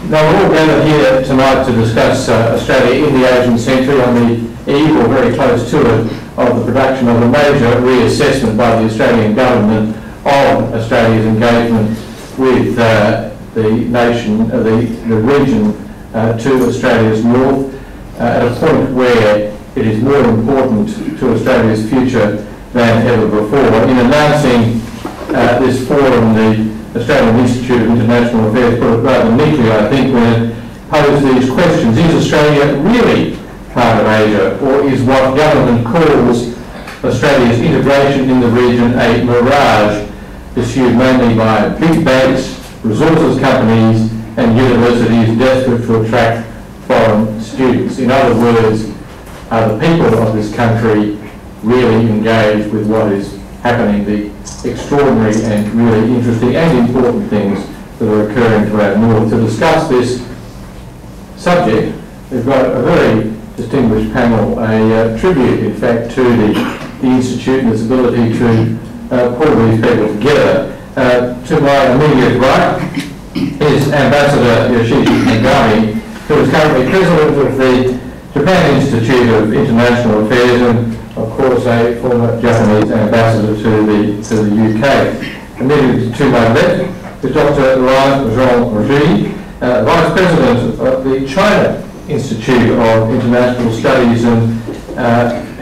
Now we're all gathered here tonight to discuss Australia in the Asian century on the eve, or very close to it, of the production of a major reassessment by the Australian government of Australia's engagement with the nation, the region to Australia's north, at a point where it is more important to Australia's future than ever before. In announcing this forum, the Australian Institute of International Affairs put it rather neatly, I think, when it posed these questions. Is Australia really part of Asia, or is what government calls Australia's integration in the region a mirage pursued mainly by big banks, resources companies and universities desperate to attract foreign students? In other words, are the people of this country really engaged with what is happening, the extraordinary and really interesting and important things that are occurring to our north? To discuss this subject, we've got a very distinguished panel, a tribute in fact to the Institute and its ability to pull these people together. To my immediate right is Ambassador Yoshiji Nogami, who is currently President of the Japan Institute of International Affairs and of course a former Japanese ambassador to the UK. Immediately to my left is Dr. Ruan Zongze, Vice President of the China Institute of International Studies, and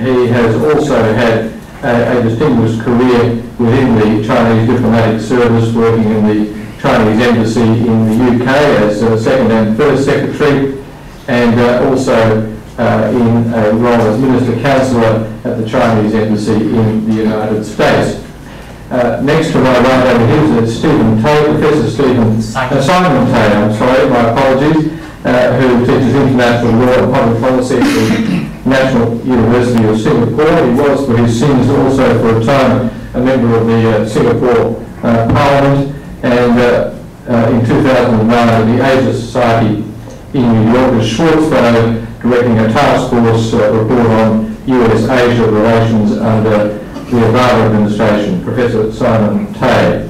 he has also had a distinguished career within the Chinese diplomatic service, working in the Chinese embassy in the UK as second and first secretary, and also in a role as Minister Councillor at the Chinese Embassy in the United States. Next to my right over here is Stephen Taylor, Professor Simon Taylor, I'm sorry, my apologies, who teaches international law and public policy at the National University of Singapore. He was, for his sins, also for a time a member of the Singapore Parliament, and in 2009 the Asia Society in New York as Schwartz Fellow, directing a task force report on US-Asia relations under the Obama administration, Professor Simon Taylor.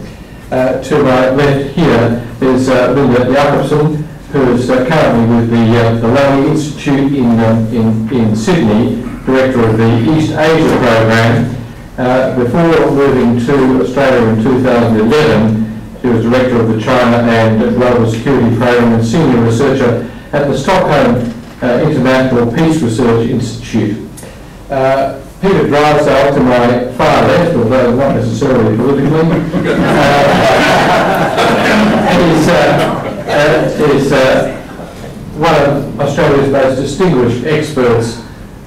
To my left here is Linda Jakobson, who is currently with the Lowy Institute in Sydney, Director of the East Asia Program. Before moving to Australia in 2011, she was Director of the China and Global Security Program and Senior Researcher at the Stockholm International Peace Research Institute. Peter Drysdale, to my far left, although not necessarily politically, is one of Australia's most distinguished experts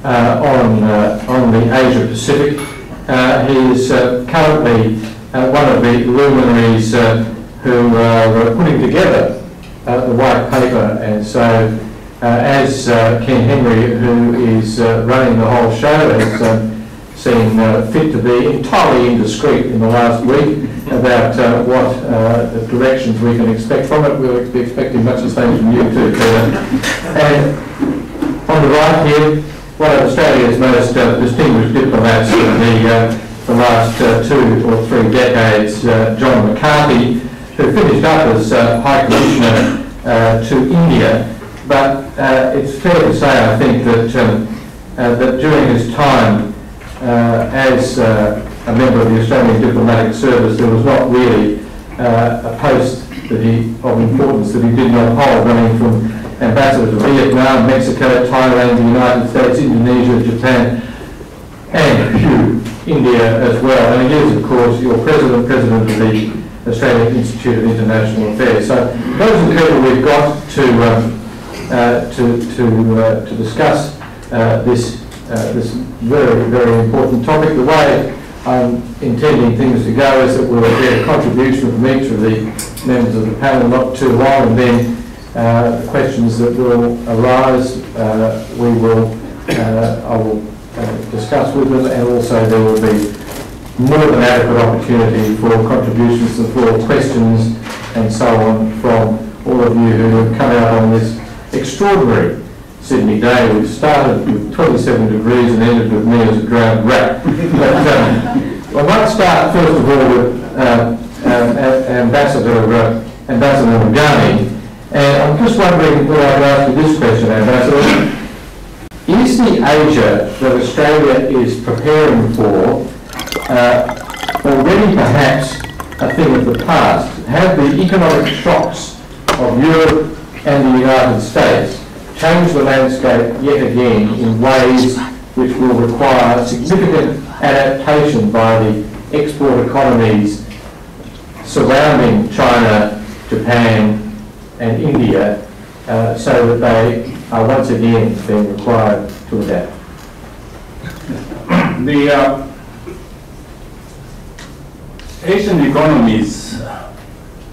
on the Asia Pacific. He is currently one of the luminaries who are putting together the white paper, and so as Ken Henry, who is running the whole show, has seen fit to be entirely indiscreet in the last week about what directions we can expect from it. We'll be expecting much the same from you too, Peter. And on the right here, one of Australia's most distinguished diplomats of the last 2 or 3 decades, John McCarthy, who finished up as High Commissioner to India. But it's fair to say, I think, that during his time as a member of the Australian Diplomatic Service, there was not really a post of importance that he did not hold, running from ambassador to Vietnam, Mexico, Thailand, the United States, Indonesia, Japan, and India as well. And he is, of course, your President of the Australian Institute of International Affairs. So those are the people we've got to discuss this very, very important topic. The way I'm intending things to go is that we'll get a contribution from each of the members of the panel, not too long, and then questions that will arise, I will discuss with them, and also there will be more than adequate opportunity for contributions to the floor, questions and so on from all of you who have come out on this extraordinary Sydney day. We've started with 27 degrees and ended with me as a drowned rat. But I might start first of all with Ambassador Nogami, and I'm I'm just wondering whether I'd ask you this question, Ambassador. Is the Asia that Australia is preparing for already perhaps a thing of the past? Have the economic shocks of Europe and the United States changed the landscape yet again in ways which will require significant adaptation by the export economies surrounding China, Japan and India, so that they are once again being required to adapt? The Asian economies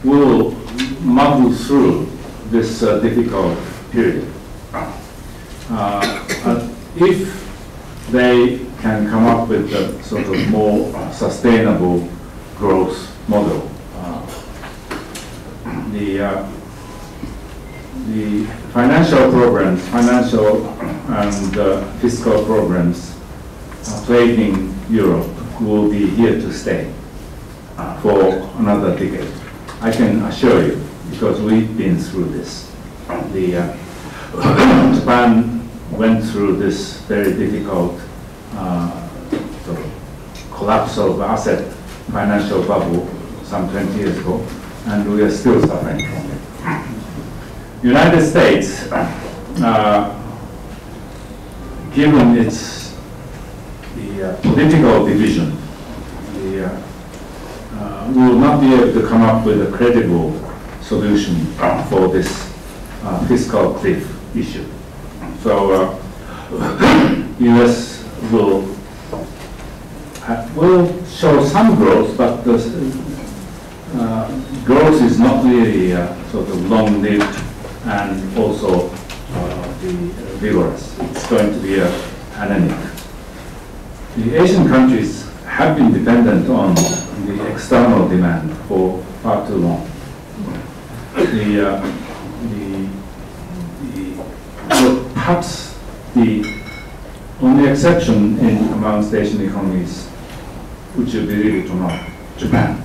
will muddle through this difficult period. If they can come up with a sort of more sustainable growth model, the financial programs, financial and fiscal programs played in Europe will be here to stay for another decade. I can assure you, because we've been through this. Japan went through this very difficult sort of collapse of asset financial bubble some 20 years ago, and we are still suffering from it. United States, given its political division, will not be able to come up with a credible solution for this fiscal cliff issue. So U.S. will show some growth, but the growth is not really sort of long-lived and also vigorous. It's going to be anemic. The Asian countries have been dependent on the external demand for far too long. Perhaps the only exception amongst Asian economies, which you believe it or not, Japan.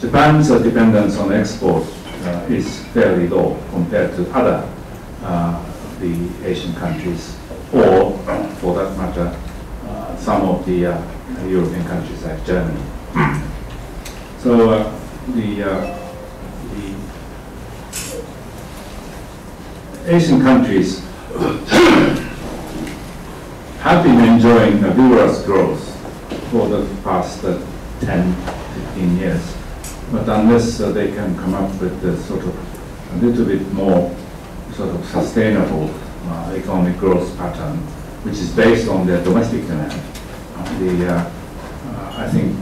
Japan's dependence on export is fairly low compared to other the Asian countries, or for that matter, some of the European countries like Germany. So the Asian countries have been enjoying a vigorous growth for the past 10, 15 years. But unless they can come up with a sort of a little bit more sort of sustainable economic growth pattern, which is based on their domestic demand, I think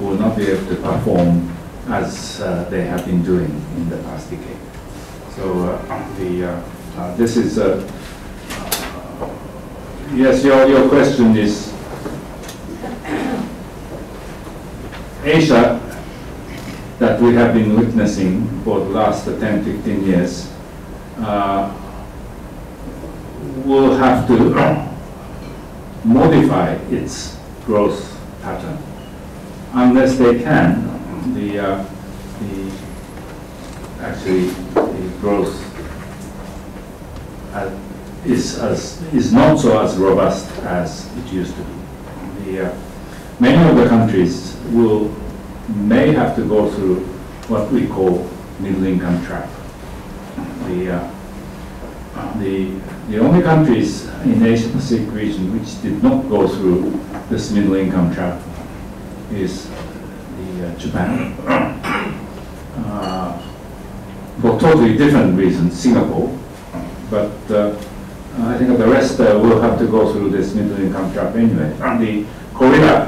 will not be able to perform as they have been doing in the past decade. So this is yes, your question is Asia that we have been witnessing for the last 10, 15 years will have to modify its growth pattern. Unless they can, actually the growth is not so as robust as it used to be. Many of the countries may have to go through what we call middle income trap. The only countries in the Asia Pacific region which did not go through this middle income trap is Japan. For totally different reasons, Singapore, but I think the rest will have to go through this middle income trap anyway. The Korea,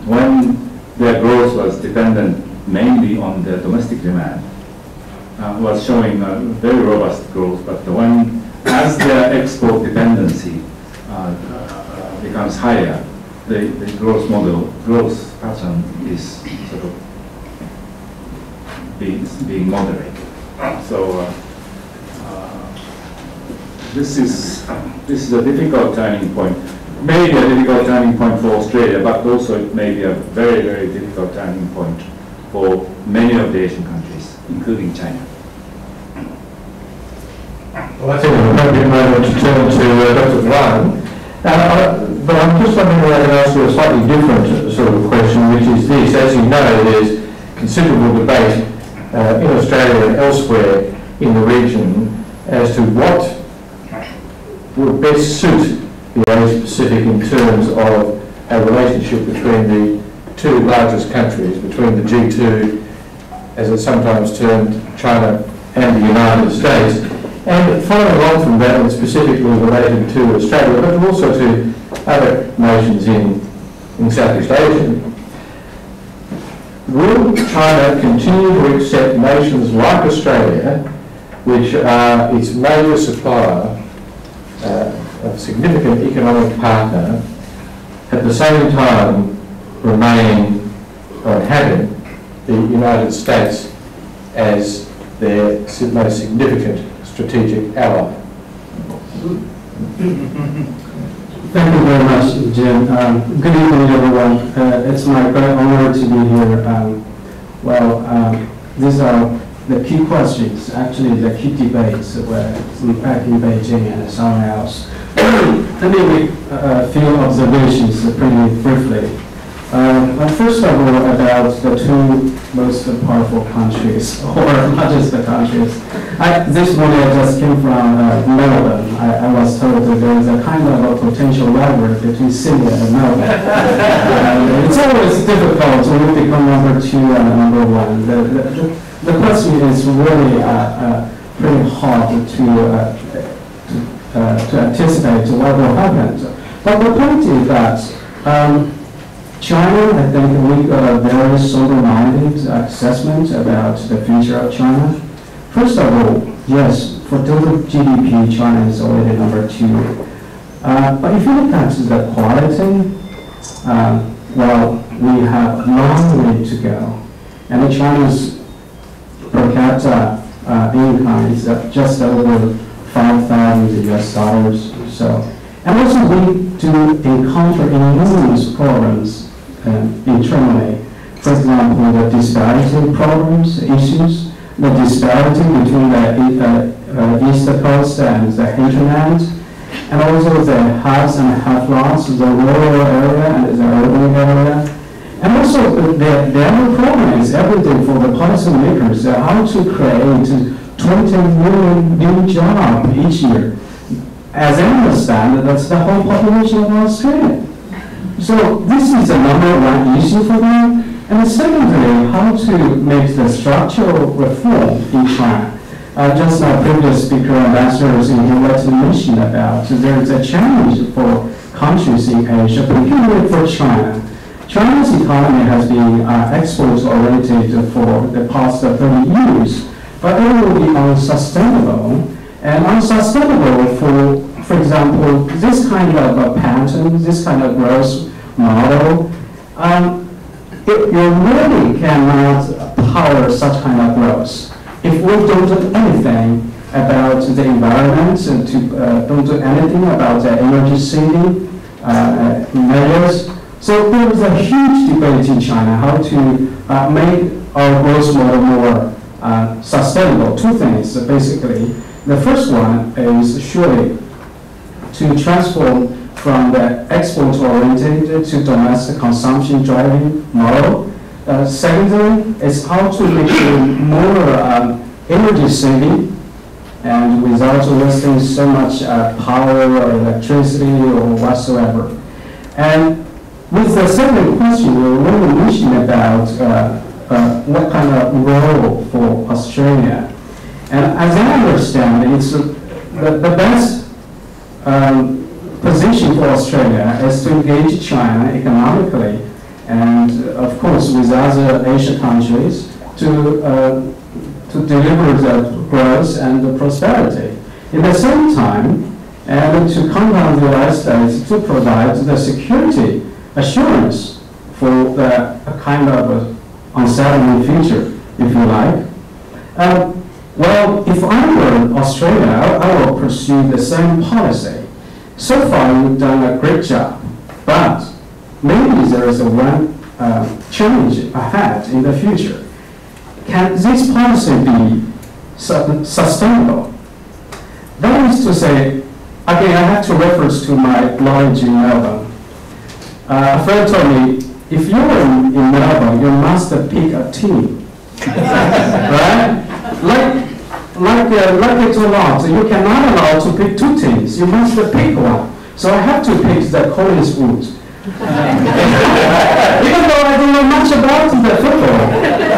when their growth was dependent mainly on their domestic demand, was showing very robust growth, but as their export dependency becomes higher, the growth pattern is sort of being moderated. So this is a difficult turning point. Maybe a difficult turning point for Australia, but also it may be a very, very difficult turning point for many of the Asian countries, including China. Well, I think it's an appropriate moment to turn to Dr. Ruan. But I'm just wondering whether I can ask you a slightly different sort of question, which is this. As you know, there's considerable debate in Australia and elsewhere in the region as to what would best suit the Asia-Pacific in terms of a relationship between the two largest countries, between the G2, as it's sometimes termed, China and the United States. And following on from that, and specifically related to Australia, but also to other nations in Southeast Asia, will China continue to accept nations like Australia, which are its major supplier, a significant economic partner, at the same time remaining or having the United States as their most significant strategic ally? Thank you very much, Jim. Good evening, everyone. It's my great honor to be here. These are the key questions, actually the key debates back in Beijing and somewhere else. Let me make a few observations pretty briefly. First of all, about the two most powerful countries, or not just the countries. This morning I just came from Middleton. I was told that there is a kind of a potential rivalry between Syria and Middleton. It's always difficult when you become number two and number one. The question is really pretty hard to anticipate what will happen. But the point is that China, I think we got a very sober-minded assessment about the future of China. First of all, yes, for total GDP, China is already number two. But if you look at the quality, we have a long way to go. And China's per capita income is just over $5,000 US. So, and also we do encounter enormous problems internally. For example, the disparity problems, issues, the disparity between the East Coast and the hinterland, and also the haves and have-nots, the rural area and the urban area. And also the other problem is everything for the policymakers, how to create 20 million new jobs each year. As I understand, that's the whole population of Australia. So this is the number one issue for them. And secondly, how to make the structural reform in China. Just my previous speaker, ambassadors in here, let me mention about there is a challenge for countries in Asia, particularly for China. China's economy has been export-oriented for the past 30 years, but it will be unsustainable. And unsustainable for example, this kind of a pattern, this kind of growth model, you really cannot power such kind of growth. If we don't do anything about the environment, don't do anything about the energy saving measures, so there is a huge debate in China how to make our growth model more sustainable. Two things, basically. The first one is surely to transform from the export-oriented to domestic consumption-driving model. Secondly, is how to make it more energy saving and without wasting so much power or electricity or whatsoever. And with the second question, we want to mention about what kind of role for Australia. And as I understand, it's the best position for Australia is to engage China economically and, of course, with other Asian countries to deliver the growth and the prosperity. At the same time, and to compound the United States to provide the security assurance for the kind of unsettling future, if you like. Well, if I were Australia, I will pursue the same policy. So far, you've done a great job, but maybe there is one challenge ahead in the future. Can this policy be sustainable? That is to say, again, I have to reference to my knowledge in Melbourne. A friend told me, if you're in Melbourne, you must pick a team, right? Like it or not, you cannot allow to pick two teams. You must pick one. So I have to pick the Collins Wood. Even though I don't know much about the football,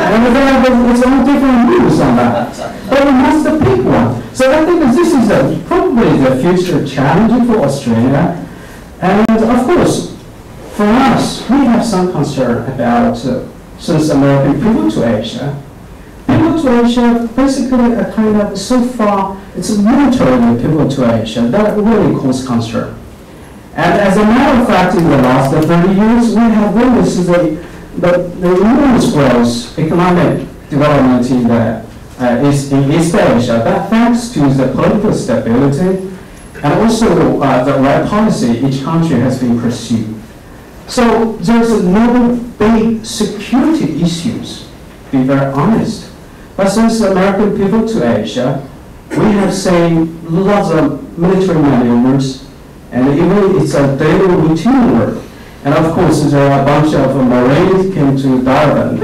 and there's all different rules on that. But we must pick one. So I think that this is probably the future challenge for Australia. And of course, for us, we have some concern about since American pivot to Asia. Pivot to Asia, basically a kind of, so far, it's a militarily pivot to Asia. That really causes concern. And as a matter of fact, in the last 30 years, we have witnessed the enormous growth, economic development in East Asia, that thanks to the political stability and also the right policy each country has been pursued. So there's no big security issues, to be very honest. But since American pivot to Asia, we have seen lots of military maneuvers, and even it's a daily routine work. And of course, there are a bunch of Marines came to Darwin.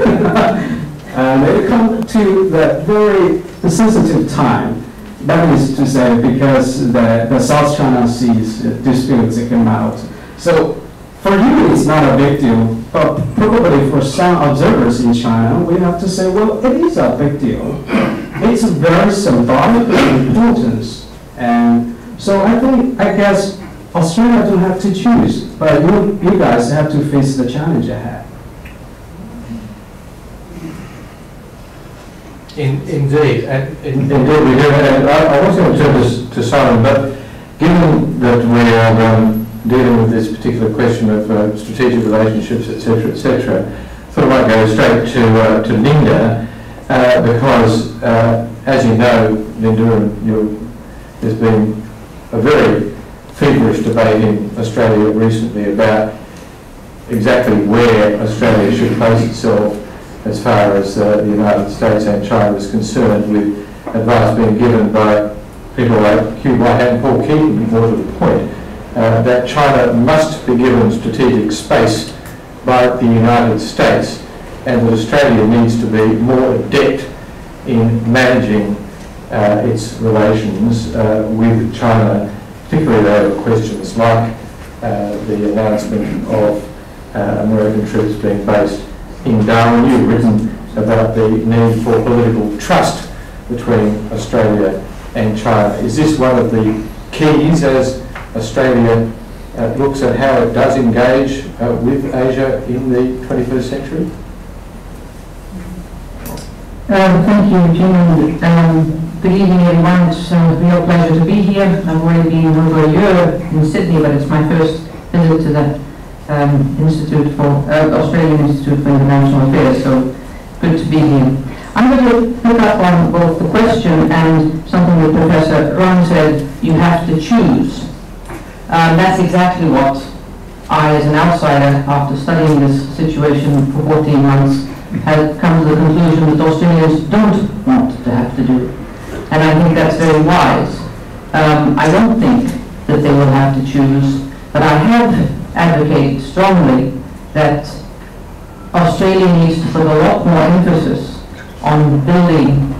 And they come to the very sensitive time. That is to say, because the South China Seas disputes came out. So for you, it's not a big deal, but probably for some observers in China, we have to say, well, it is a big deal. It's a very symbolic importance. And so I guess, Australia don't have to choose, but you guys have to face the challenge ahead. Indeed, we do. And I was going to turn this to Simon, but given that we are dealing with this particular question of strategic relationships, etc., etc., I thought I might go straight to Linda, because, as you know, Linda, there's been a very feverish debate in Australia recently about exactly where Australia should place itself as far as the United States and China is concerned, with advice being given by people like Hugh Whitehead and Paul Keaton, more to the point, that China must be given strategic space by the United States, and that Australia needs to be more adept in managing its relations with China, particularly over questions like the announcement of American troops being based in Darwin. You've written about the need for political trust between Australia and China. Is this one of the keys as Australia looks at how it does engage with Asia in the 21st century? Thank you, Jim. Good evening, everyone. It's a real pleasure to be here. I've already been over a year in Sydney, but it's my first visit to the Australian Institute for International Affairs, so good to be here. I'm going to pick up on both the question and something that Professor Ruan said, you have to choose. That's exactly what I, as an outsider, after studying this situation for 14 months, have come to the conclusion that Australians don't want to have to do. And I think that's very wise. I don't think that they will have to choose, but I have advocated strongly that Australia needs to put a lot more emphasis on building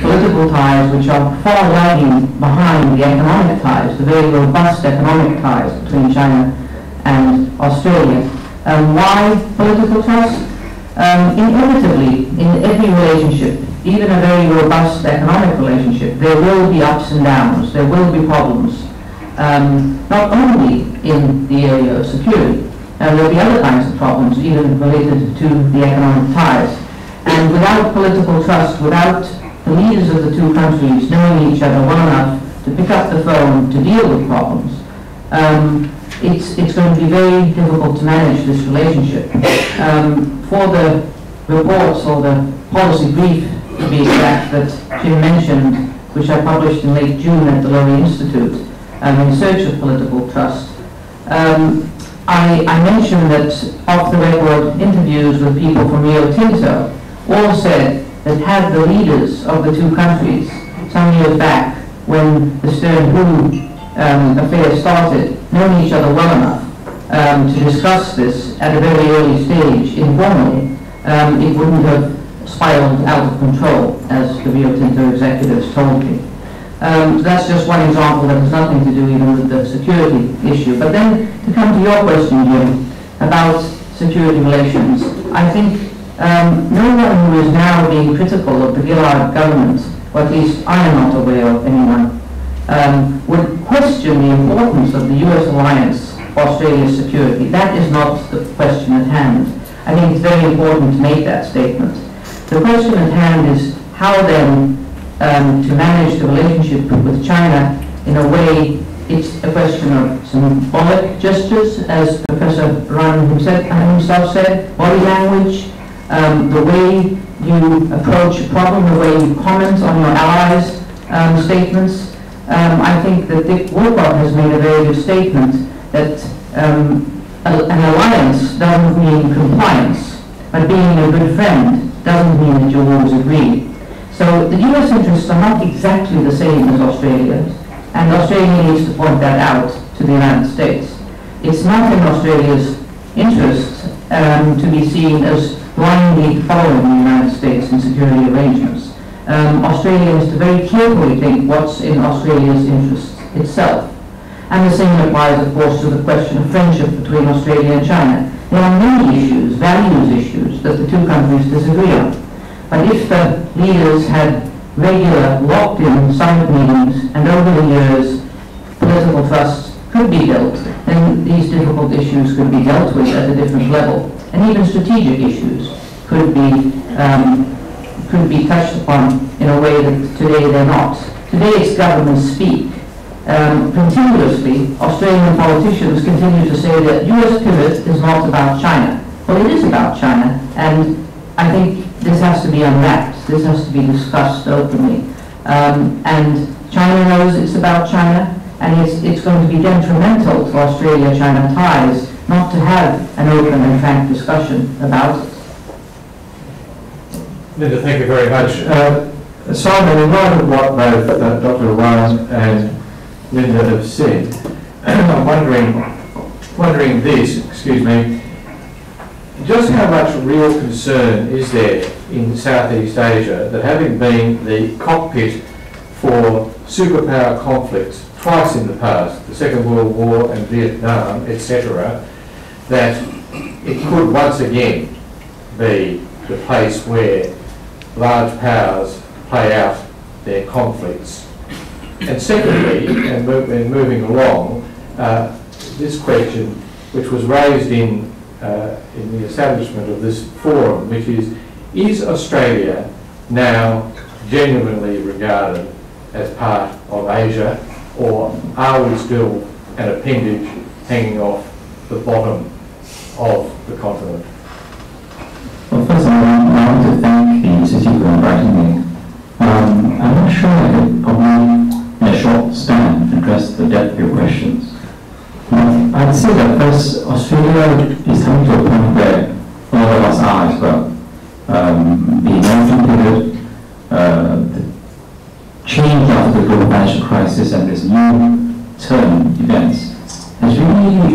political ties which are far lagging behind the economic ties, the very robust economic ties between China and Australia. Why political trust? Inevitably, in every relationship, even a very robust economic relationship, there will be ups and downs, there will be problems, not only in the area of security. There will be other kinds of problems, even related to the economic ties. And without political trust, without the leaders of the two countries knowing each other well enough to pick up the phone to deal with problems, it's going to be very difficult to manage this relationship. For the reports or the policy brief, to be exact, that Jim mentioned, which I published in late June at the Lowy Institute, in search of political trust, I mentioned that off-the-record interviews with people from Rio Tinto all said that had the leaders of the two countries some years back when the Stern-Hu affair started, knowing each other well enough to discuss this at a very early stage informally, it wouldn't have spiraled out of control, as the Rio Tinto executives told me. That's just one example that has nothing to do even with the security issue. But then, to come to your question, Jim, about security relations, I think no one who is now being critical of the Gillard government, or at least I am not aware of anyone, would question the importance of the US alliance for Australia's security. That is not the question at hand. I think it's very important to make that statement. The question at hand is how then to manage the relationship with China in a way. It's a question of symbolic gestures, as Professor Ruan himself said, body language, the way you approach a problem, the way you comment on your allies' statements. I think that Dick Wolcott has made a very good statement that an alliance doesn't mean compliance, but being a good friend doesn't mean that you always agree. So the US interests are not exactly the same as Australia's, and Australia needs to point that out to the United States. It's not in Australia's interest to be seen as blindly following the United States in security arrangements. Australia has to very carefully think what's in Australia's interest itself. And the same applies, of course, to the question of friendship between Australia and China. There are many issues, values issues, that the two countries disagree on. But if the leaders had regular, locked-in summit meetings, and over the years political trust could be built, then these difficult issues could be dealt with at a different level. And even strategic issues could be touched upon in a way that today they're not. Today's governments speak continuously. Australian politicians continue to say that US pivot is not about China. Well, it is about China, and I think this has to be unwrapped. This has to be discussed openly. And China knows it's about China, and it's going to be detrimental to Australia-China ties not to have an open and frank discussion about it. Linda, thank you very much. Simon, in light of what both Dr. Ruan and Linda have said, I'm wondering this, excuse me, just how much real concern is there in Southeast Asia that, having been the cockpit for superpower conflicts twice in the past, the Second World War and Vietnam, etc., that it could once again be the place where large powers play out their conflicts? And secondly, and moving along, this question, which was raised in the establishment of this forum, which is Australia now genuinely regarded as part of Asia, or are we still an appendage hanging off the bottom of the continent? Well, first of all, I want to thank the Institute for inviting me. I'm not sure I could probably, in a short span, address the depth of your questions. I'd say that first, Australia is coming to a point where all of us are as well. The American period, the change after the global financial crisis and this new term events has really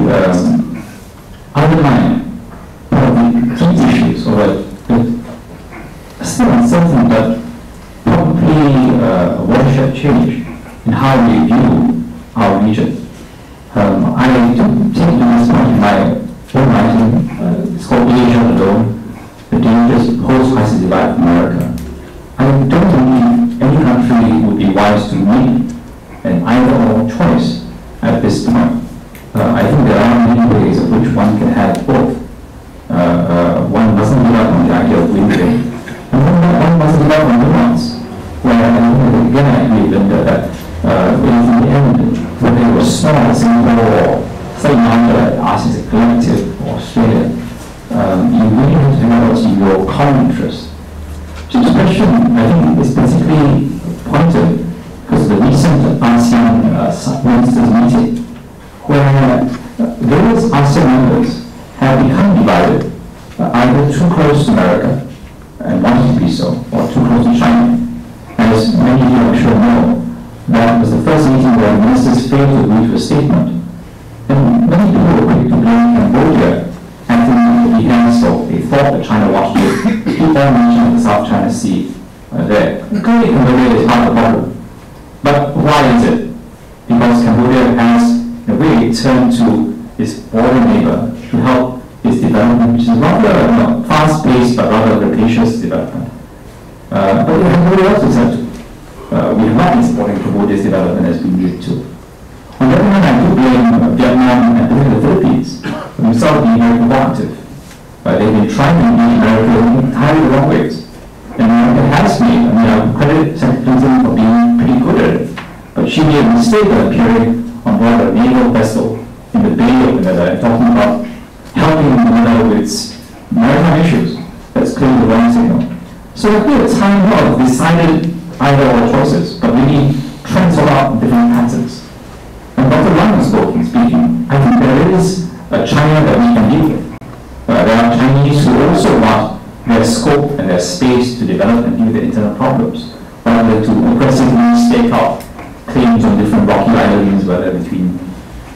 underlined probably key issues, or still uncertain, but probably a watershed change in how we view our region. I do take this point in my own writing. It's called Asia Alone, the Dangers Post-Crisis Divide of America. I don't believe any country would be wise to make an either-or choice at this time. I think there are many ways in which one can have both. One mustn't give up on the idea of win-win, and one mustn't give up on nuance, where again I agree with Linda that in the end, when they were small, Singapore or some other ASEAN as a collective, or Australia, you really have to figure out your common interest. So this question, I think, is particularly pointed because of the recent ASEAN ministers meeting, where those ASEAN members have become divided, either too close to America and wanting to be so, or too close to China. As many of you I'm sure know, that the failed to agree to a statement. And many people were quick to blame Cambodia and to the hands of they thought that China wanted to keep on mentioning the South China Sea there. Clearly Cambodia is not a problem. But why is it? Because Cambodia has, in a way, turned to its border neighbor to help its development, which is rather fast-paced but rather rapacious development. But we have nobody else to turn to. We have not been supporting Cambodia's development as we need to. On the other hand, I do blame Vietnam and particularly the Philippines for themselves being very provocative. They've been trying to engage America in entirely the wrong ways. And America has made, I credit Secretary Clinton for being pretty good at it. But she made a mistake of appearing on board a naval vessel in the Bay of Manila and talking about helping Manila with its maritime issues. That's clearly the wrong signal. So I think it's time of decided either or choices, but we need trends all out in different patterns. And Dr. Ruan spoke in speaking. I think there is a China that we can deal with. There are Chinese who also want their scope and their space to develop and deal with their internal problems, rather to aggressively stake out claims on different rocky islands, whether between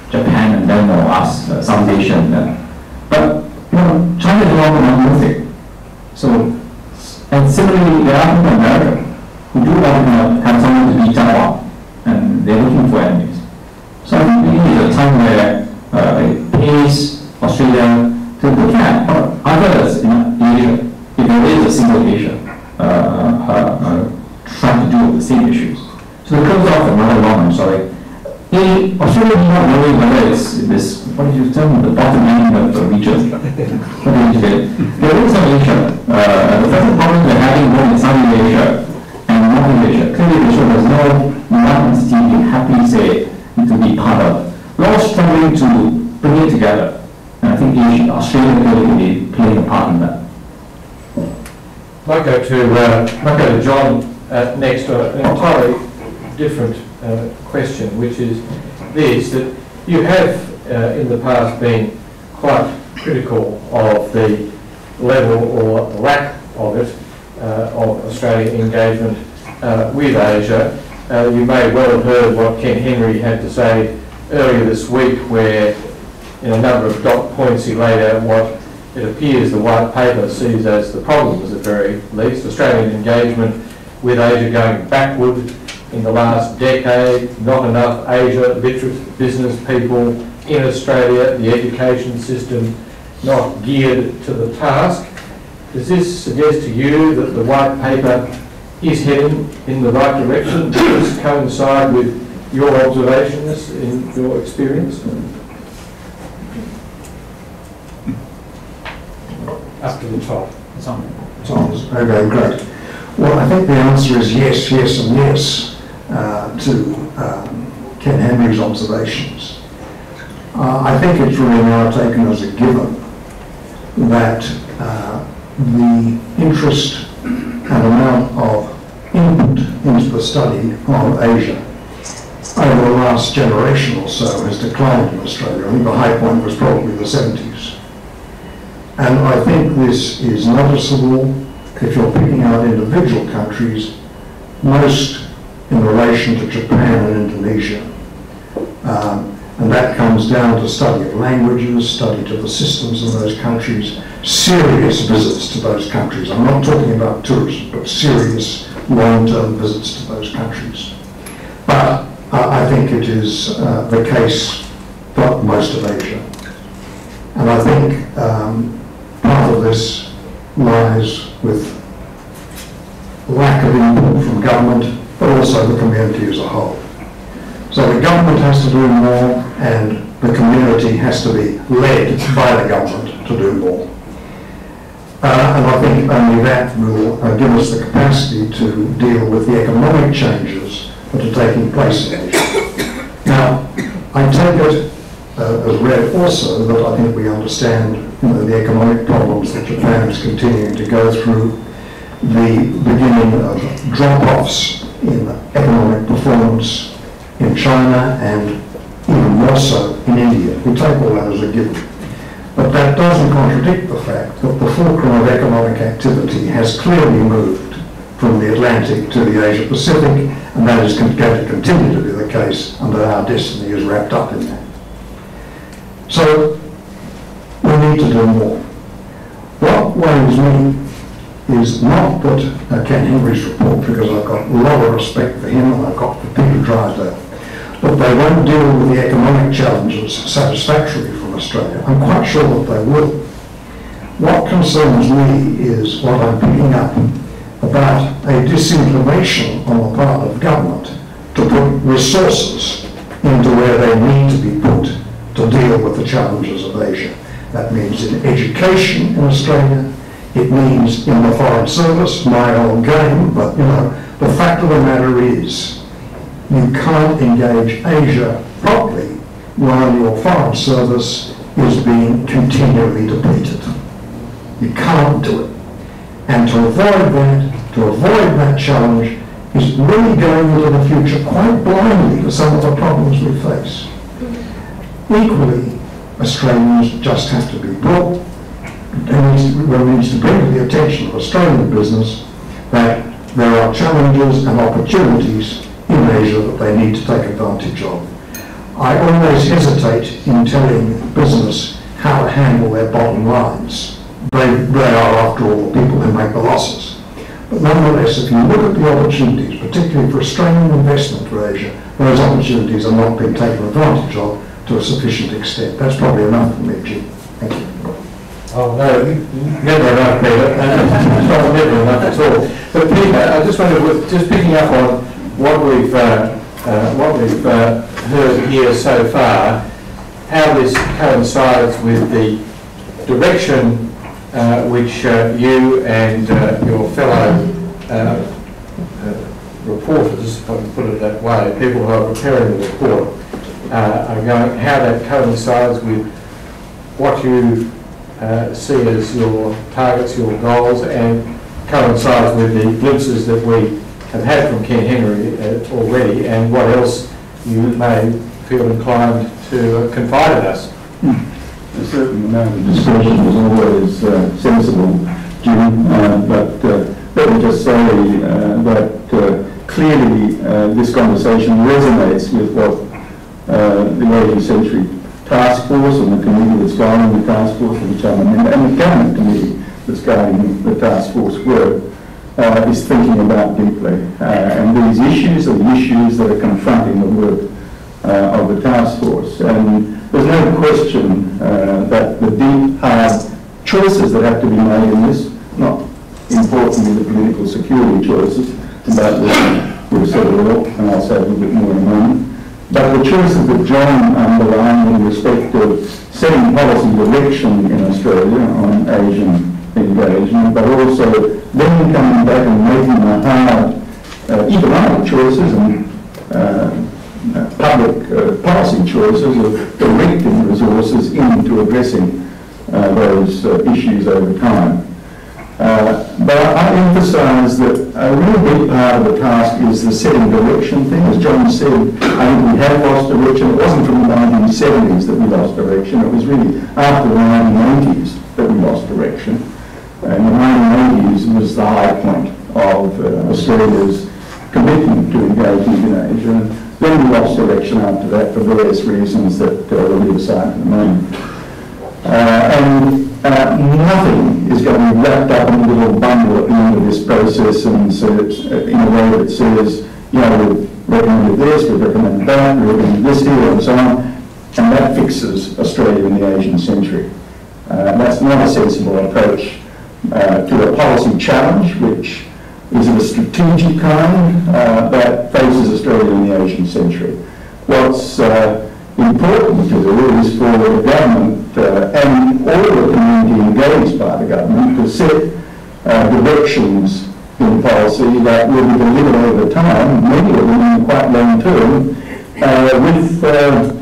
Japan and them or us, South Asia and them. But China is not one thing. So, and similarly, there are people in America who do want to have someone to beat Taiwan, and they're looking for enemies. So I think we need a time where it pays Australia to look at others in Asia, if there is a single Asia trying to deal with the same issues. So to close off another one, I'm sorry. Australia is not knowing whether it's this, what did you term, the bottom end of the region. There is no Asia. The present problems we're having both in Southeast Asia and North Asia. Clearly Asia has no one entity we're happy to say to be part of. We're all struggling to bring it together. And I think Australia clearly can be playing a part in that. Might go to John next, an entirely different question, which is this, that you have in the past been quite critical of the level or lack of it, of Australian engagement with Asia. You may well have heard what Ken Henry had to say earlier this week, where in a number of dot points he laid out what it appears the white paper sees as the problems, at the very least. Australian engagement with Asia going backward in the last decade, not enough Asia literate business people in Australia, the education system not geared to the task. Does this suggest to you that the white paper is heading in the right direction? Does this coincide with your observations in your experience? Up to the top. Thomas. Okay, great. Well, I think the answer is yes, yes, and yes to Ken Henry's observations. I think it's really now taken as a given that the interest and amount of input into the study of Asia over the last generation or so has declined in Australia. I think the high point was probably the 70s. And I think this is noticeable if you're picking out individual countries, most in relation to Japan and Indonesia. And that comes down to study of languages, study to the systems in those countries, serious visits to those countries. I'm not talking about tourism, but serious long-term visits to those countries. But I think it is the case for most of Asia. And I think part of this lies with lack of input from government, but also the community as a whole. So the government has to do more, and the community has to be led by the government to do more. And I think only that will give us the capacity to deal with the economic changes that are taking place in Asia. Now, I take it as read also that I think we understand the economic problems that Japan is continuing to go through, the beginning of drop-offs in economic performance in China and even more so in India. We take all that as a given. But that doesn't contradict the fact that the fulcrum of economic activity has clearly moved from the Atlantic to the Asia Pacific, and that is going to continue to be the case, and that our destiny is wrapped up in that. So we need to do more. What worries me is not that Ken Henry's report, because I've got a lot of respect for him and I've got for Peter Drysdale, but they won't deal with the economic challenges satisfactorily from Australia. I'm quite sure that they will. What concerns me is what I'm picking up about a disinclination on the part of government to put resources into where they need to be put to deal with the challenges of Asia. That means in education in Australia, it means in the Foreign Service, my old game, but you know, the fact of the matter is you can't engage Asia properly while your Foreign Service is being continually depleted. You can't do it. And to avoid that challenge is really going into the future quite blindly to some of the problems we face. Equally, Australians just have to be brought, and needs to bring to the attention of Australian business that there are challenges and opportunities in Asia that they need to take advantage of. I always hesitate in telling business how to handle their bottom lines. They are, after all, the people who make the losses. But nonetheless, if you look at the opportunities, particularly for Australian investment to Asia, those opportunities are not being taken advantage of to a sufficient extent. That's probably enough for me, Jim. Thank you. Oh no, never enough, Peter. Not never enough at all. But Peter, I just wondered, just picking up on what we've heard here so far, how this coincides with the direction which you and your fellow reporters, if I can put it that way, people who are preparing the report, are going, how that coincides with what you see as your targets, your goals, and coincides with the glimpses that we have had from Ken Henry already, and what else you may feel inclined to confide in us. A certain amount of discretion is always sensible, Jim, but let me just say that clearly this conversation resonates with what the 18th Century Task Force and the committee that's guiding the task force, which I'm a member, and the government committee that's guiding the task force work, is thinking about deeply. And these issues are the issues that are confronting the work of the task force. And there's no question that the deep, hard choices that have to be made in this, not importantly the political security choices, about which we've said a lot, and I'll say a little bit more in a moment, but the choices that John underlined in respect of setting policy direction in Australia on Asian engagement, but also then coming back and making the hard economic choices and public policy choices of directing resources into addressing those issues over time. But I emphasise that a real big part of the task is the setting direction thing. As John said, I think we have lost direction. It wasn't from the 1970s that we lost direction. It was really after the 1980s that we lost direction. And the 1980s was the high point of Australia's commitment to engagement in Asia. And then we lost direction after that for various reasons that we'll leave aside for the moment. Nothing is going to be wrapped up in a little bundle at the end of this process and so it's, in a way that says, you know, we've recommended this, we've recommended that, we've recommended this here and so on, and that fixes Australia in the Asian century. That's not a sensible approach to a policy challenge, which is of a strategic kind that faces Australia in the Asian century. What's important to do is for the government and all the community engaged by the government to set directions in policy that will be delivered over time, many of them quite long term, with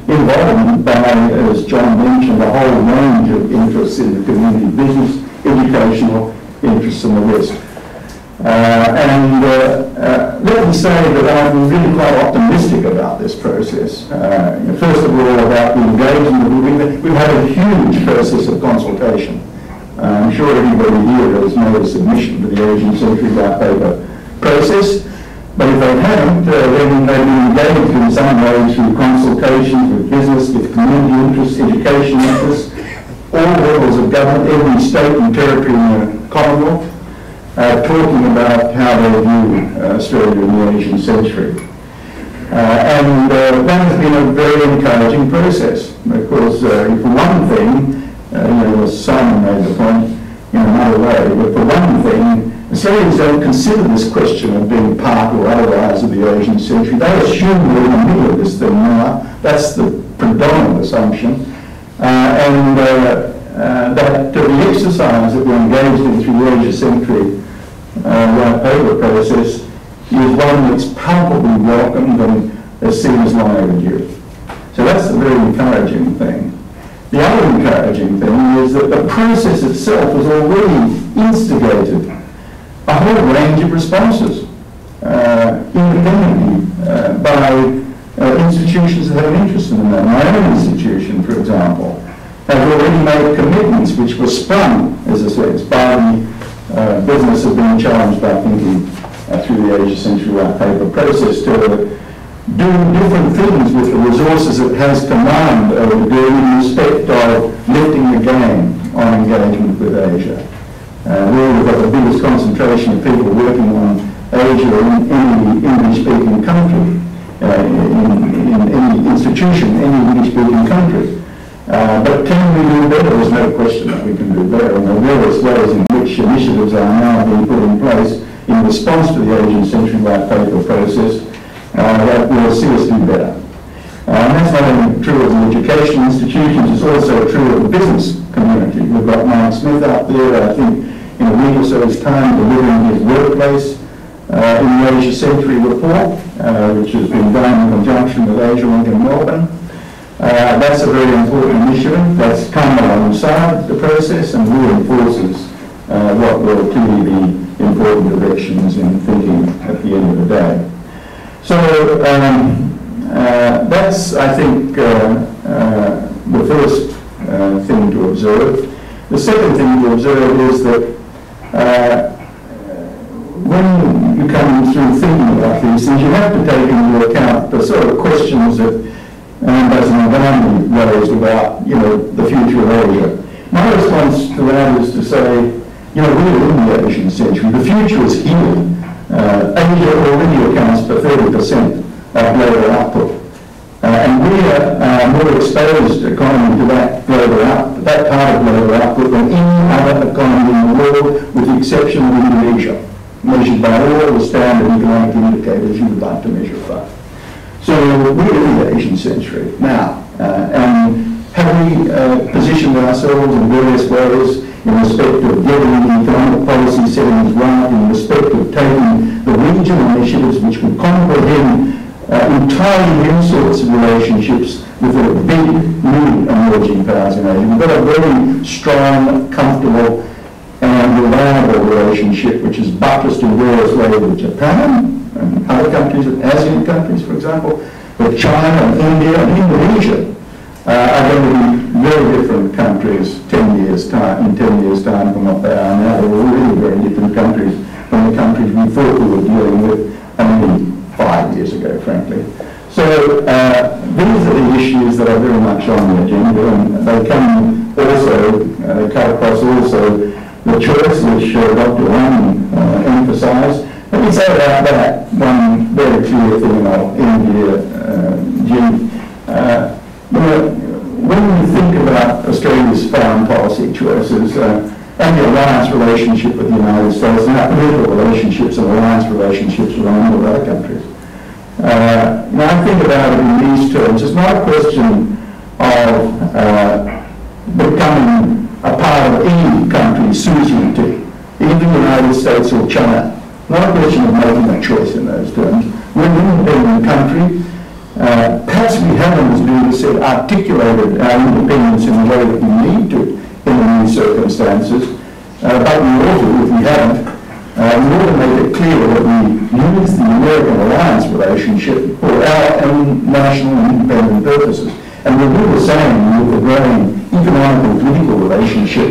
involvement by, as John mentioned, a whole range of interests in the community, business, educational interests and the rest. Let me say that I'm really quite optimistic about this process. First of all, about the engagement. We've had a huge process of consultation. I'm sure everybody here has made a submission to the Asian Century White Paper process. But if they haven't, then they've been engaged in some way through consultations with business, with community interests, education interests, all levels of government, every state and territory in the Commonwealth, talking about how they view Australia in the Asian century. And that has been a very encouraging process, because for one thing, as Simon made the point in another way, but for one thing, Australians don't consider this question of being part or otherwise of the Asian century. They assume we're in the middle of this thing now. That's the predominant assumption. And that the exercise that we're engaged in through the Asia century white paper process is one that's palpably welcomed and is seen as long overdue. So that's a very encouraging thing. The other encouraging thing is that the process itself has already instigated a whole range of responses independently by institutions that have an interest in that. My own institution, for example, has already made commitments which were sprung, as I said, by the business of being challenged by thinking through the Asia Century White Paper process to do different things with the resources it has command over doing in respect of lifting the game on engagement with Asia. Where we've got the biggest concentration of people working on Asia in any English-speaking country, in any institution, any English-speaking country. But can we do better? There's no question that we can do better. And there are various ways in which initiatives are now being put in place in response to the Asian Century White Paper process that will see us do better. And that's not only true of the education institutions, it's also true of the business community. We've got Mark Smith out there, I think, in a week or so's time, delivering his workplace in the Asia Century report, which has been done in conjunction with Asia Link in Melbourne. That's a very important initiative that's come alongside the process and reinforces what will clearly be important directions in thinking at the end of the day. So that's, I think, the first thing to observe. The second thing to observe is that when you come through thinking about these things, you have to take into account the sort of questions that Ambassador Nogami raised about, the future of Asia. My response to that is to say, we're in the Asian century. The future is here. Asia already accounts for 30% of global output. And we are more exposed economy to that part of global output than any other economy in the world, with the exception of Indonesia, measured by all the standard economic indicators you would like to measure by. So we're in the Asian century now, and have we positioned ourselves in various ways in respect of getting the economic policy settings right, in respect of taking the regional initiatives which would comprehend entirely new sorts of relationships with the big new emerging powers in Asia. We've got a very strong, comfortable and reliable relationship which is buttressed in various ways with Japan and other countries, ASEAN countries, for example, but China and India and Indonesia are going to be very different countries in 10 years' time from what they are now. They're really very different countries from the countries we thought we were dealing with only 5 years ago, frankly. So these are the issues that are very much on the agenda, and they come also, they cut across also the choice which Dr. Ruan emphasised. Let me say about that one very clear thing, and I'll end here, Jim. When we think about Australia's foreign policy choices and the alliance relationship with the United States and our political relationships and alliance relationships with a number of other countries, I think about it in these terms. It's not a question of becoming a part of any country's suzerainty, either the United States or China. Not a question of making a choice in those terms. We're an independent country. Perhaps we haven't, as Peter said, articulated our independence in the way that we need to in these circumstances, but we ought to, if we haven't, we ought to make it clear that we use the American alliance relationship for our own national and independent purposes. And we'll do the same with the growing economic and political relationship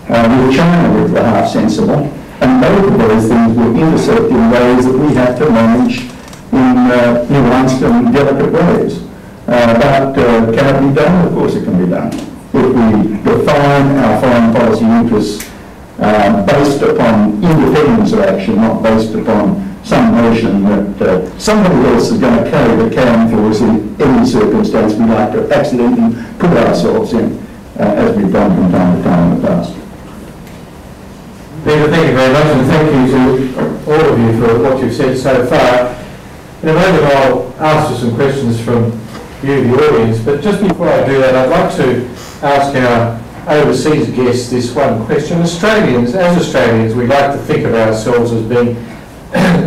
with China, if we're half sensible, and and both of those things will intersect in ways that we have to manage in nuanced and delicate ways. But can it be done? Of course it can be done. If we define our foreign policy interests based upon independence of action, not based upon some notion that somebody else is going to carry the can for us in any circumstance we like to accidentally put ourselves in, as we've done from time to time in the past. Peter, thank you very much, and thank you to all of you for what you've said so far. In a moment I'll answer some questions from you, the audience, but just before I do that, I'd like to ask our overseas guests this one question. As Australians, we like to think of ourselves as being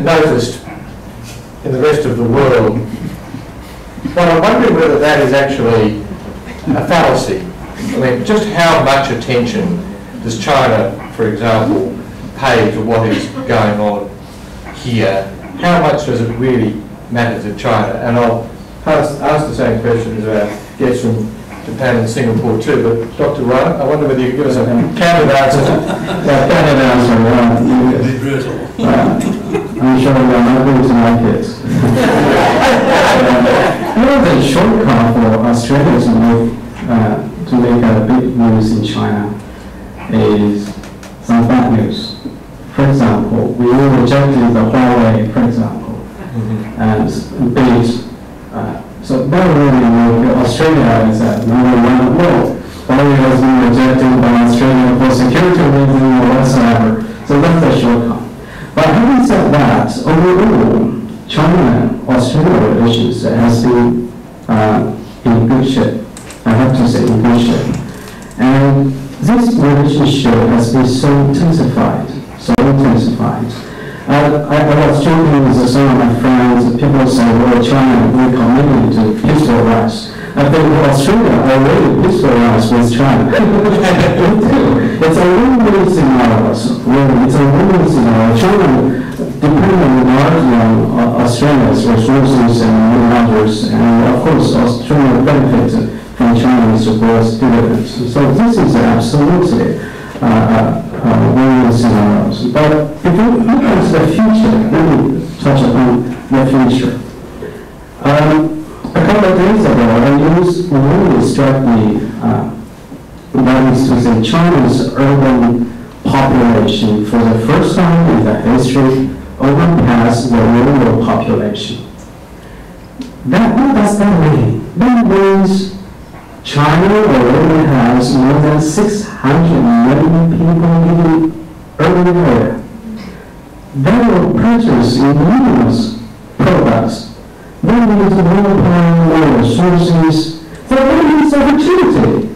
noticed in the rest of the world. But I'm wondering whether that is actually a fallacy. I mean, just how much attention does China, for example, pay to what is going on here? How much does it really matter to China? And I'll ask the same question to our guests from Japan and Singapore too, but Dr. Ruan, I wonder whether you could give us a candid answer. I'm sure you're not going to like it. The shortcut for Australia to make a big news in China is some bad news. For example, we rejected the Huawei, for example, and based. So that really work. Australia is number one in the world. Huawei has been rejected by Australia for security reasons or whatsoever. So that's the shortcut. But having said that, overall, China-Australia relations has been in good shape. I have to say in good shape. And this relationship has been so intensified. I was joking with some of my friends. People say, well, China will committed to peaceful I think Australia already peacefulized with China. It's a win-win scenario. It's a win-win scenario. China depends largely on Australia's resources and others, and of course Australia benefits from China's growth dividends. So this is absolutely win-win scenarios. But if you look at the future, let me touch upon the future. A couple of days ago, it really struck me, that is to say, China's urban population for the first time in the history overpassed the rural population. What does that mean? That means China already has more than 600 million people in the urban area. They will purchase enormous products. They need more resources. So that means opportunity.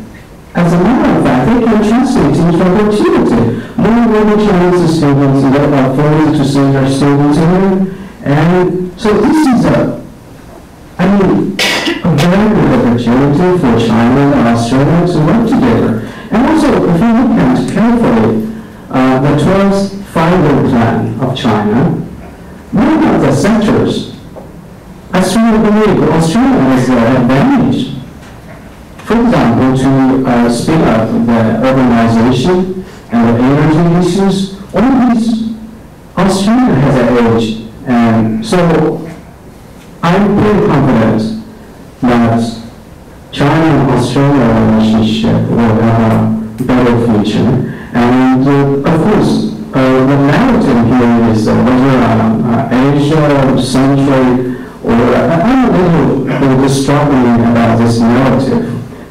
As a matter of fact, they can translate into opportunity. More women Chinese students that are afforded to send their students here. And so this is a very good opportunity for China and Australia to work together. And also, if you look at carefully the 12th five-year plan of China, one of the sectors I strongly believe Australia has an advantage. For example, to speed up the urbanization and the energy issues, all these, Australia has an edge. And so I'm pretty confident that China and Australia relationship will have a better future. And of course, the narrative here is whether Asia-centric or I'm a little struggling about this narrative,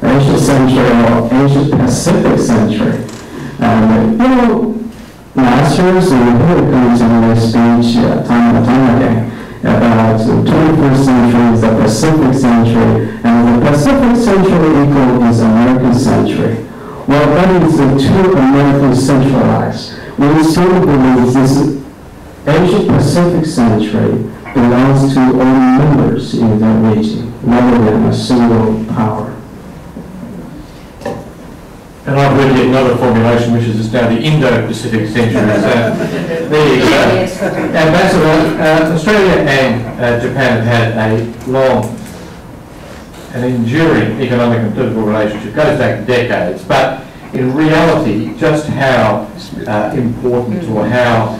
Asia-centric or Asia-Pacific-centric. Last year's Republicans in their speech time and time again about the 21st century is the Pacific century, and the Pacific century equal is American century. Well, that is too American centralized. We still believe this Asia-Pacific century belongs to all members in that region, rather than a single power. And I've read yet another formulation, which is now the Indo-Pacific century. There you go. Ambassador, Australia and Japan have had a long and enduring economic and political relationship. It goes back decades. But in reality, just how important or how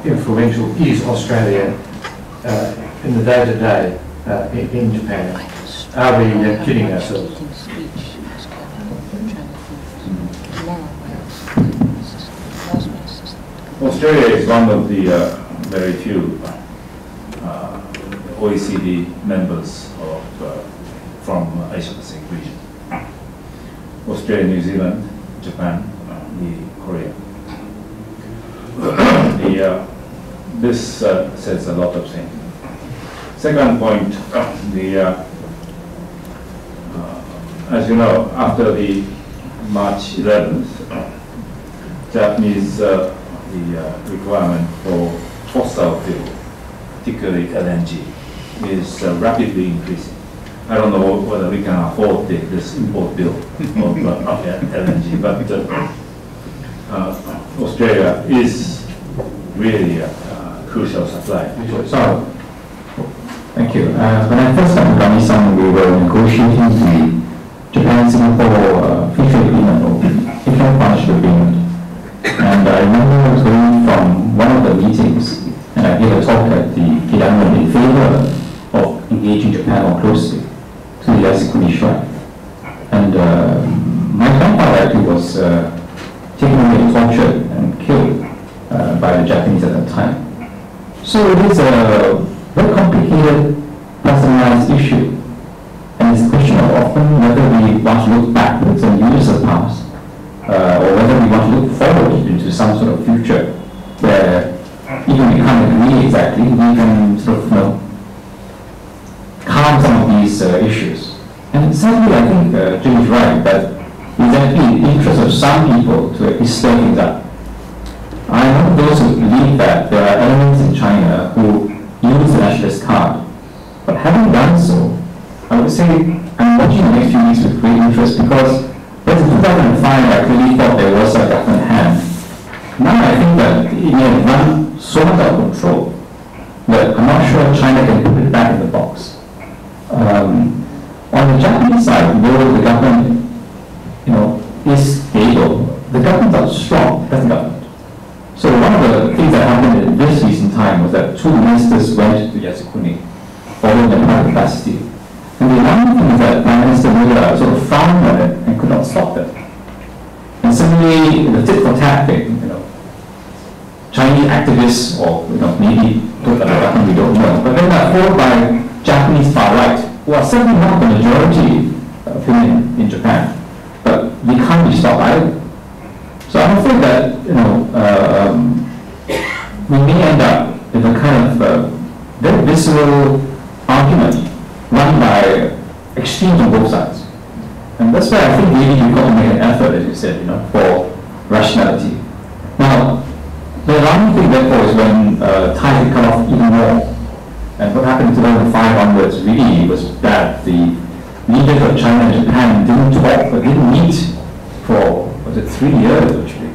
influential is Australia in the day-to-day in Japan? Are we kidding ourselves? Australia is one of the very few OECD members from Asia-Pacific region. Australia, New Zealand, Japan, Korea. This says a lot of things. Second point, as you know, after the March 11th, Japanese requirement for fossil fuel, particularly LNG, is rapidly increasing. I don't know whether we can afford this import bill of LNG, but Australia is really a crucial supplier. So, thank you. When I first met Nogami-san, we were negotiating the Japan-Singapore free trade agreement or economic partnership agreement. And I remember going from one of the meetings, and I gave a talk at the Kidano in favor of engaging Japan more closely to the Yasukuni Shrine. And my grandfather actually was taken away, tortured, and killed by the Japanese at that time. So it is a very complicated, personalized issue. And it's a question of often whether we want to look backwards and use the past, or whether we want to look forward into some sort of future where even we can't agree exactly, we can sort of calm some of these issues. And certainly I think Jim is right that it's actually in the interest of some people to actually stir things up. I know those who believe that there are elements in China who use the nationalist card, but having done so, I would say I'm watching the next few weeks with great interest because in 2005 I really thought there was a government hand. Now I think that it may have run so much out of control that I'm not sure China can put it back in the box. On the Japanese side, though the government, is stable, the governments are strong. That's the government. So one of the things that happened in this recent time was that two ministers went to Yasukuni, following their private capacity. And the alarming thing is that Prime Minister Mura sort of frowned on it and could not stop them. And similarly, the tit for tat thing, Chinese activists, or maybe we don't know, but then they're followed by Japanese far right, who are certainly not the majority opinion in Japan, but they can't be stopped either. So I'm afraid that we may end up with a kind of very visceral argument run by extremes on both sides. And that's why I think maybe you've got to make an effort, as you said, for rationality. Now, the alarming thing therefore is when ties get cut off even more. And what happened in 2005 onwards really was that the leaders of China and Japan didn't talk, but didn't meet for, 3 years actually,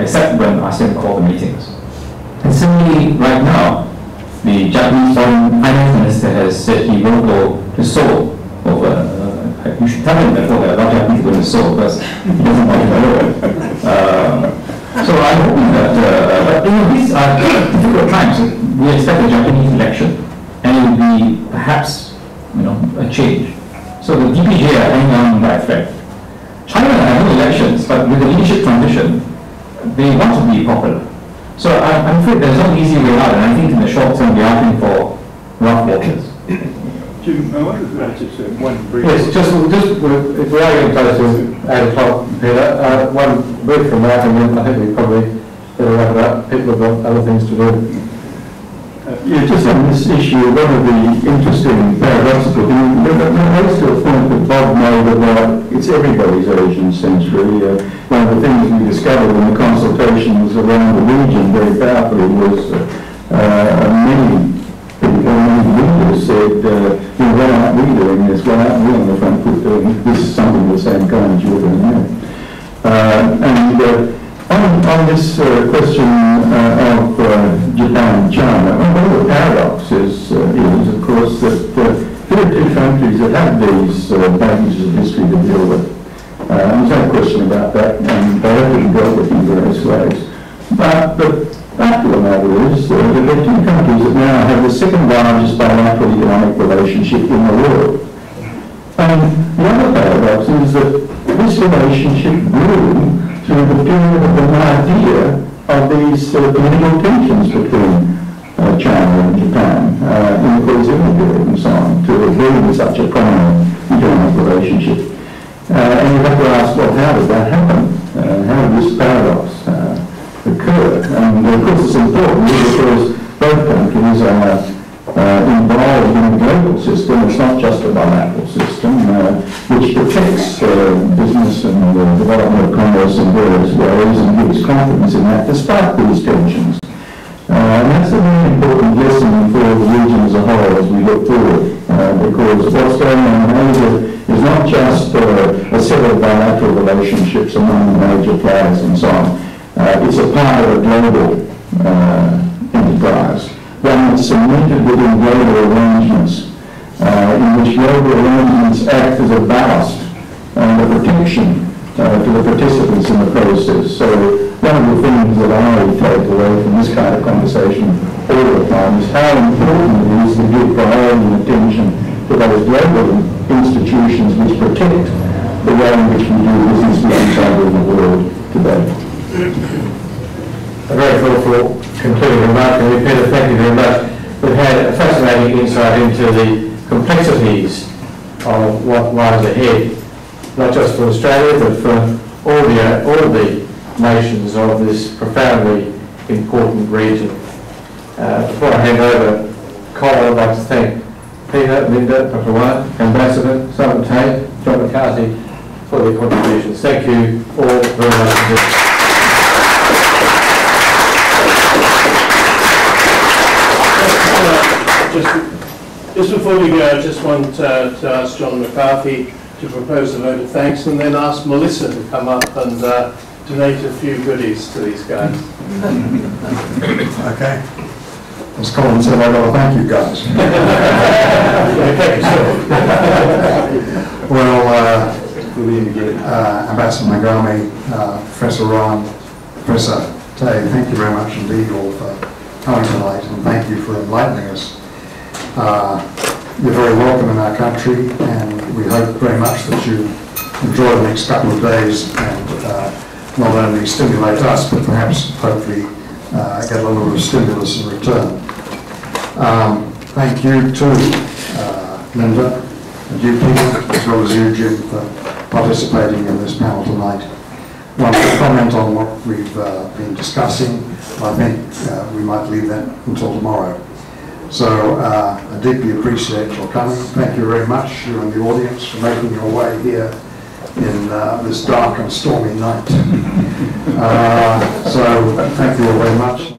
except when ASEAN called the meetings. And similarly, right now, the Japanese foreign finance minister has said he will go to Seoul over, you should tell him that there are a lot of Japanese going to Seoul because he doesn't want to know. So I'm hoping that, but these are difficult times. We expect a Japanese election, and it will be perhaps, a change. So the DPJ are hanging on by a thread. China has no elections, but with the leadership transition, they want to be popular. So I'm afraid there's no easy way out, and I think in the short term we are looking for rough waters. Jim, I wanted to add just one brief... Yes, just if we are getting close to 8 o'clock, Peter, one brief remark, and then I think we probably better wrap it up. People have got other things to do. Just on this issue, one of the interesting paradoxical things, I still think that Bob made about it's everybody's Asian century. One of the things we discovered in the consultations around the region very powerfully was many leaders said, why aren't we doing this? Why aren't we on the front foot doing this? Is something the same kind as you're doing now. On this question of Japan and China, one of the paradoxes is, of course, that there are two countries that have these baggages of history to deal with. There's no question about that, and they have to be dealt with in various ways. But the fact of the matter is that there are two countries that now have the second largest bilateral economic relationship in the world. And the other paradox is that this relationship grew through the period of an idea of these political tensions between China and Japan in the Koizumi period and so on, to agree with such a prominent economic relationship. And you have to ask, well, how did that happen? How did this paradox occur? And of course it's important because both countries are involved in a global system. It's not just a bilateral system which protects business and the development of commerce in various ways and gives confidence in that despite these tensions. And that's a very important lesson for the region as a whole as we look forward, because what's going on in Asia is not just a set of bilateral relationships among the major players and so on. It's a part of a global enterprise, one that's cemented within global arrangements, in which global arrangements act as a ballast and a protection to the participants in the process. So one of the things that I take away from this kind of conversation all the time is how important it is to give priority and attention to those global institutions which protect the way in which we do business with each other in the world today. A very thoughtful concluding remark, and Peter, thank you very much. We've had a fascinating insight into the complexities of what lies ahead, not just for Australia, but for all the nations of this profoundly important region. Before I hand over, Colin, I'd like to thank Peter, Linda, Dr. Ruan, Ambassador, Simon Tate, John McCarthy for their contributions. Thank you all very much. Just before we go, I just want to ask John McCarthy to propose a vote of thanks and then ask Melissa to come up and donate a few goodies to these guys. Okay. As Colin said, I've got to thank you guys. Well, Ambassador Nogami, Professor Ruan, Professor Tay, thank you very much indeed all for coming tonight, and thank you for enlightening us. You're very welcome in our country, and we hope very much that you enjoy the next couple of days and not only stimulate us, but perhaps hopefully get a little bit of stimulus in return. Thank you to Linda and you, Peter, as well as you, Jim, for participating in this panel tonight. One more comment on what we've been discussing. I think we might leave that until tomorrow. So I deeply appreciate your coming. Thank you very much, you and the audience, for making your way here in this dark and stormy night. So thank you all very much.